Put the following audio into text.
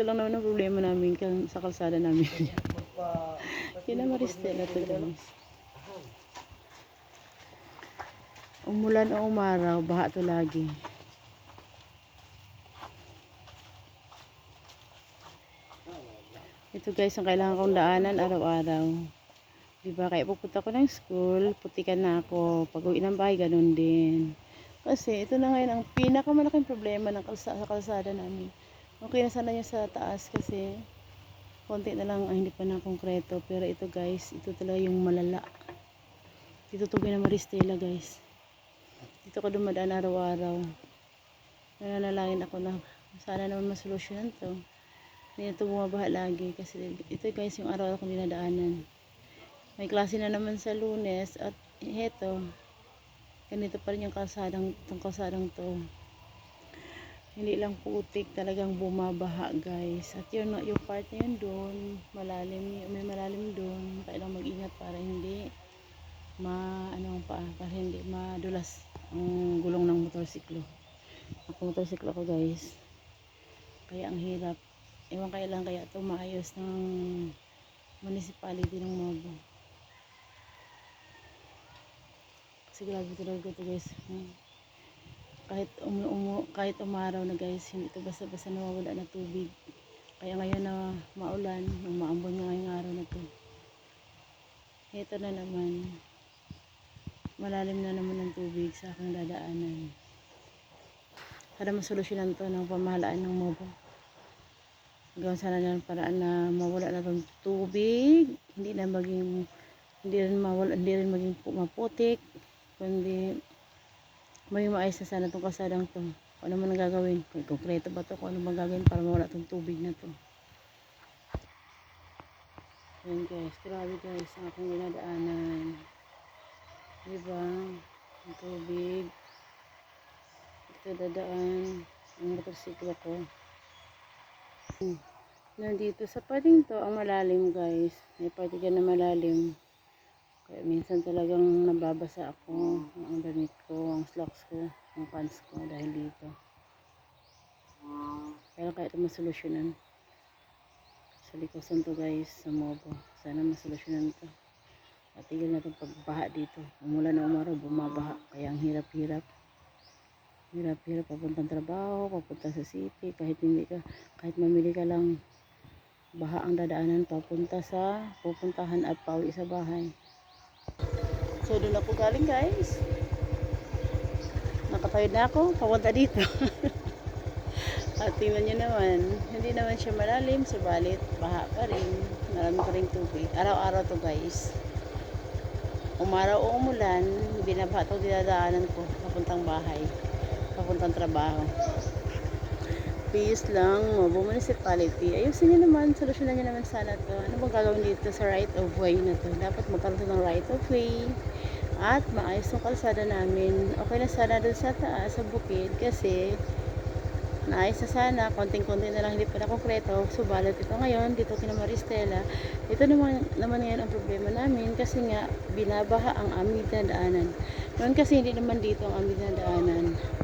ito lang naman ang problema namin sa kalsada namin. Kinamaristel na to guys. Umulan o umaraw, baha to lagi. Ito guys, ang kailangan kong daanan araw-araw. Diba, kaya pupunta ko ng school, putikan na ako. Pag uwi ng bahay, ganun din. Kasi ito na ngayon ang pinakamalaking problema ng sa kalsada namin. Okay na sana yung sa taas kasi konti na lang ang hindi pa na konkreto. Pero ito guys, ito talaga yung malala. Dito to Maristela guys. Dito ko dumadaan araw-araw. Nananalangin ako na sana naman masolusyonan to. Hindi na ito bumabaha lagi kasi ito guys yung araw akong dinadaanan. May klase na naman sa Lunes at heto, ganito pa rin yung kalsadang to. Hindi lang putik, talagang bumabaha guys. At yun, yung part na yun doon, may malalim doon. Kailangan mag-ingat para hindi para hindi madulas ang gulong ng motorsiklo. Ako motorsiklo ko guys. Kaya ang hirap. Ewan kailan kaya ito maayos ng municipality ng Mobo. Kasi grabe talaga ito guys. Kahit umaraw na guys, hindi ito basta-basta nawawala na tubig. Kaya ngayon na maulan, maambon nga ngayong araw na ito. Ito na naman. Malalim na naman ang tubig sa aking dadaanan. Para masolusyonan to ng pamahalaan ng Mobo. Gawin sana ng paraan na mawala na itong tubig. Hindi rin maging maputik. Kundi may maayos na sana itong kasadang to. Kung ano man ang gagawin. Kung konkreto ba ito, kung ano man gagawin para mawala itong tubig na to. Ayan guys, grabe guys ang aking dinadaanan. Diba? Ang tubig. Ito dadaan ang motorsiklo ko. Nandito sa pating to ang malalim guys. May parte dyan na malalim. Kaya minsan talagang nababasa ako ang damit ko, ang slacks ko, ang pants ko dahil dito. Pero kaya ito masolusyonan. Sa likosan to guys, sa Mobo. Sana masolusyonan to. At tigil na itong pagbaha dito. Umulan na umaraw, bumabaha. Kaya ang hirap-hirap. Hirap-hirap papuntang trabaho, papunta sa city. Kahit mamili ka lang, baha ang dadaanan pupuntahan at pauwi sa bahay. So doon ako galing guys. Nakatawid na ako, papunta dito. At tingnan nyo naman, hindi naman siya malalim, subalit baha pa rin. Marami pa rin tubig. Araw-araw to guys. Umaraw o umulan, binabaha ito dinadaanan ko papuntang bahay, papuntang trabaho. Peace lang, Mobo Municipality. Ayusin nyo naman, solusyonan nyo naman sana to. Ano bang gagawin dito sa right of way na to? Dapat magkaroon ng right of way. At maayos yung kalsada namin. Okay na sana dun sa taas, sa bukid. Kasi, naayos na sana. Konting-konti na lang, hindi pa na konkreto. Subalit ito ngayon, dito kina Maristela. Ito naman ngayon ang problema namin. Kasi nga, binabaha ang aming dinadaanan. Noon kasi hindi naman dito ang aming dinadaanan.